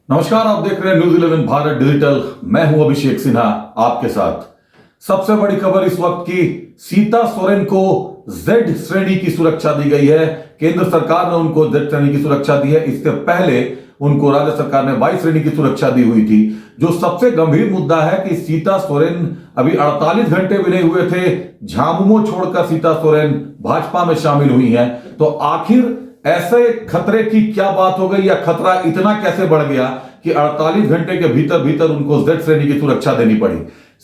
नमस्कार, आप देख रहे हैं न्यूज 11 भारत डिजिटल। मैं हूं अभिषेक सिन्हा आपके साथ। सबसे बड़ी खबर इस वक्त की, सीता सोरेन को जेड श्रेणी की सुरक्षा दी गई है। केंद्र सरकार ने उनको जेड श्रेणी की सुरक्षा दी है। इससे पहले उनको राज्य सरकार ने वाई श्रेणी की सुरक्षा दी हुई थी। जो सबसे गंभीर मुद्दा है कि सीता सोरेन अभी 48 घंटे भी नहीं हुए थे, झामुमो छोड़कर सीता सोरेन भाजपा में शामिल हुई हैं। तो आखिर ऐसे खतरे की क्या बात हो गई, या खतरा इतना कैसे बढ़ गया कि 48 घंटे के भीतर भीतर उनको जेड श्रेणी की सुरक्षा देनी पड़ी।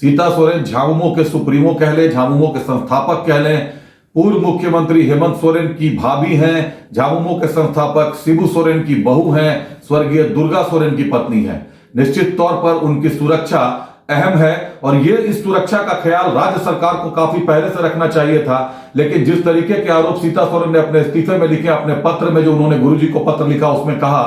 सीता सोरेन झामुमो के सुप्रीमो कह लें, झामुमो के संस्थापक कह लें, पूर्व मुख्यमंत्री हेमंत सोरेन की भाभी हैं, झामुमो के संस्थापक शिबू सोरेन की बहू हैं, स्वर्गीय दुर्गा सोरेन की पत्नी हैं। निश्चित तौर पर उनकी सुरक्षा अहम है और ये इस सुरक्षा का ख्याल राज्य सरकार को काफी पहले से रखना चाहिए था। लेकिन जिस तरीके के आरोप सीता सोरेन ने अपने इस्तीफे में लिखे, अपने पत्र में जो उन्होंने गुरुजी को पत्र लिखा, उसमें कहा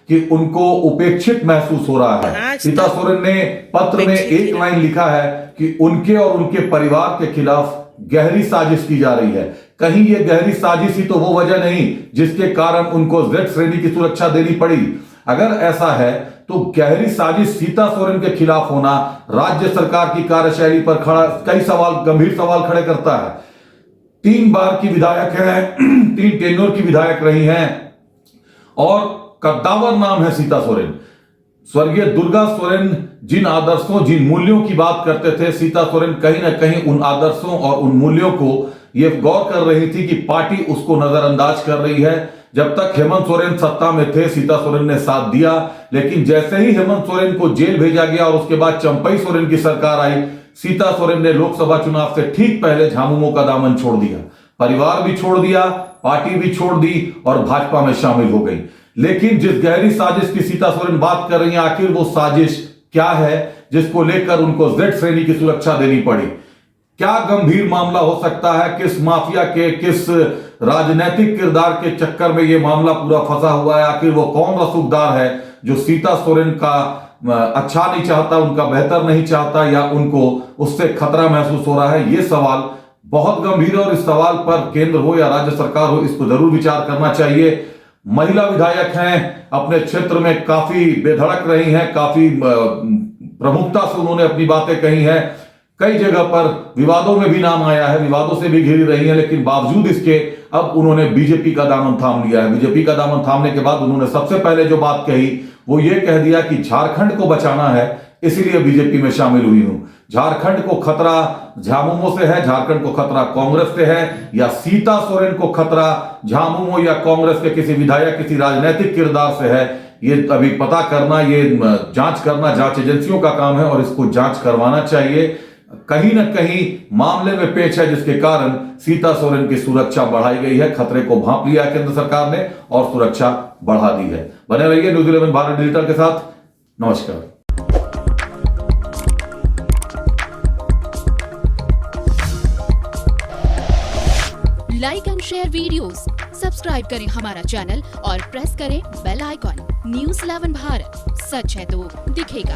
कि उनको उपेक्षित महसूस हो रहा है। सीता सोरेन ने पत्र में एक लाइन लिखा है कि उनके और उनके परिवार के खिलाफ गहरी साजिश की जा रही है। कहीं ये गहरी साजिश ही तो वो वजह नहीं जिसके कारण उनको जेड श्रेणी की सुरक्षा देनी पड़ी। अगर ऐसा है तो गहरी साजिश सीता सोरेन के खिलाफ होना राज्य सरकार की कार्यशैली पर कई गंभीर सवाल खड़े करता है। 3 बार की विधायक है, 3 टेन्योर की विधायक रही हैं और कद्दावर नाम है सीता सोरेन। स्वर्गीय दुर्गा सोरेन जिन आदर्शों, जिन मूल्यों की बात करते थे, सीता सोरेन कहीं ना कहीं उन आदर्शों और उन मूल्यों को यह गौर कर रही थी कि पार्टी उसको नजरअंदाज कर रही है। जब तक हेमंत सोरेन सत्ता में थे, सीता सोरेन ने साथ दिया, लेकिन जैसे ही हेमंत सोरेन को जेल भेजा गया और उसके बाद चंपई सोरेन की सरकार आई, सीता सोरेन ने लोकसभा चुनाव से ठीक पहले झामुमो का दामन छोड़ दिया, परिवार भी छोड़ दिया, पार्टी भी छोड़ दी और भाजपा में शामिल हो गई। लेकिन जिस गहरी साजिश की सीता सोरेन बात कर रही है, आखिर वो साजिश क्या है जिसको लेकर उनको जेड श्रेणी की सुरक्षा देनी पड़ी? क्या गंभीर मामला हो सकता है? किस माफिया के, किस राजनीतिक किरदार के चक्कर में यह मामला पूरा फंसा हुआ है? आखिर वो कौन रसूखदार है जो सीता सोरेन का अच्छा नहीं चाहता, उनका बेहतर नहीं चाहता, या उनको उससे खतरा महसूस हो रहा है? ये सवाल बहुत गंभीर है और इस सवाल पर केंद्र हो या राज्य सरकार हो, इसको जरूर विचार करना चाहिए। महिला विधायक हैं, अपने क्षेत्र में काफी बेधड़क रही हैं, काफी प्रमुखता से उन्होंने अपनी बातें कही हैं। कई जगह पर विवादों में भी नाम आया है, विवादों से भी घिरी रही है, लेकिन बावजूद इसके अब उन्होंने बीजेपी का दामन थाम लिया है। बीजेपी का दामन थामने के बाद उन्होंने सबसे पहले जो बात कही वो ये कह दिया कि झारखंड को बचाना है, इसीलिए बीजेपी में शामिल हुई हूं। झारखंड को खतरा झामुमो से है, झारखंड को खतरा कांग्रेस से है, या सीता सोरेन को खतरा झामुमो या कांग्रेस के किसी विधायक, किसी राजनीतिक किरदार से है? ये अभी पता करना, ये जांच करना जांच एजेंसियों का काम है और इसको जांच करवाना चाहिए। कहीं ना कहीं मामले में पेच है जिसके कारण सीता सोरेन की सुरक्षा बढ़ाई गई है। खतरे को भांप लिया केंद्र सरकार ने और सुरक्षा बढ़ा दी है। बने रहिए न्यूज 11 भारत डिजिटल के साथ। नमस्कार। Like and share videos, subscribe करें हमारा चैनल और प्रेस करें बेल आइकॉन। न्यूज 11 भारत, सच है तो दिखेगा।